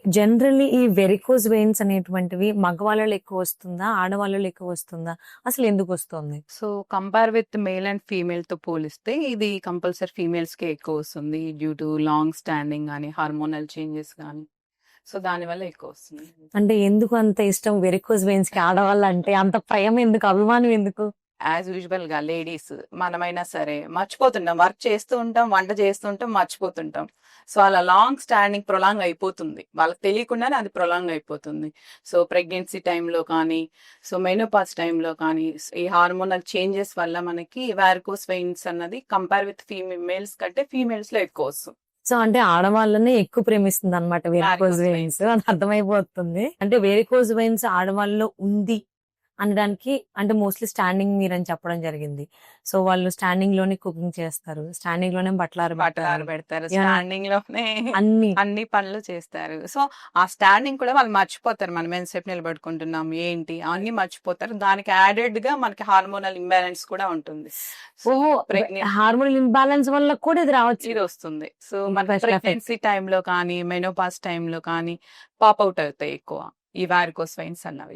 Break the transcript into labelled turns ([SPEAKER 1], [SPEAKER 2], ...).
[SPEAKER 1] Generally ఈ varicose veins అనేటువంటివి మగవాళ్ళలో ఎక్కువ వస్తుందా? ఆడవాళ్ళలో ఎక్కువ వస్తుందా? అసలు ఎందుకు వస్తుంది?
[SPEAKER 2] So, compare with male and ఫీమేల్‌తో పోలిస్తే ఇది కంపల్సరీ ఫీమేల్స్‌కే ఎక్కువొస్తుంది. డ్యూ టు లాంగ్ స్టాండింగ్ గాని, హార్మోనల్ చేంజెస్ గాని. సో, దానివల్ల ఎక్కువొస్తుంది.
[SPEAKER 1] అంటే ఎందుకు అంత ఇష్టం వెరికోస్ వెయిన్స్‌కి ఆడవాళ్ళంటే? అంత ప్రేమ ఎందుకు? అభిమానం ఎందుకు?
[SPEAKER 2] యాజ్ యూజువల్‌గా లేడీస్ మనమైనా సరే మర్చిపోతుంటాం. వర్క్ చేస్తూ ఉంటాం, వంట చేస్తూ ఉంటాం, మర్చిపోతుంటాం. సో, అలా లాంగ్ స్టాండింగ్ ప్రొలాంగ్ అయిపోతుంది. వాళ్ళకి తెలియకుండానే అది ప్రొలాంగ్ అయిపోతుంది. సో, ప్రెగ్నెన్సీ టైంలో కానీ, సో మెనోపాజ్ టైంలో కానీ, ఈ హార్మోనల్ చేంజెస్ వల్ల మనకి వారికోస్ వెయిన్స్ అన్నది కంపేర్ విత్ మేల్స్ కంటే ఫీమేల్స్‌లో ఎక్కువొస్తుంది.
[SPEAKER 1] సో, అంటే ఆడవాళ్ళనే ఎక్కువ ప్రేమిస్తుందన్నమాట వెరికోస్
[SPEAKER 2] వారికోస్
[SPEAKER 1] వెయిన్స్. అది అర్థమైపోతుంది. అంటే వెరికోస్ వెయిన్స్ ఆడవాళ్ళలో ఉంది అనడానికి అంటే మోస్ట్‌లీ స్టాండింగ్ మీరని చెప్పడం జరిగింది. సో, వాళ్ళు స్టాండింగ్‌లోనే కుకింగ్ చేస్తారు. స్టాండింగ్‌లోనే బట్టలు
[SPEAKER 2] బట్టలు
[SPEAKER 1] ఆరబెడతారు.
[SPEAKER 2] ఆరబెడతారు.
[SPEAKER 1] యాహ్!
[SPEAKER 2] స్టాండింగ్‌లోనే
[SPEAKER 1] అన్ని.
[SPEAKER 2] అన్ని పనులు చేస్తారు. సో, ఆ స్టాండింగ్ కూడా వాళ్ళు మర్చిపోతారు. మనం ఎంతసేపు నిలబడుకుంటున్నాం, ఏంటి అవన్నీ మర్చిపోతారు. దానికి యాడెడ్‌గా మనకి హార్మోనల్ ఇంబాలెన్స్ కూడా ఉంటుంది. సో,
[SPEAKER 1] ఓహో! హార్మోనల్ ఇంబాలెన్స్ వల్ల కూడా ఇది రావచ్చు.
[SPEAKER 2] ఇదొస్తుంది. సో,
[SPEAKER 1] ఇది
[SPEAKER 2] మన
[SPEAKER 1] స్పెషల్ ఎఫెక్ట్.
[SPEAKER 2] ప్రెగ్నెన్సీ టైంలో కానీ, మెనోపాజ్ టైంలో కానీ పాప్ ఔట్ అవుతాయి ఎక్కువ. ఈ వారికోస్ వెయిన్స్ అన్నవి.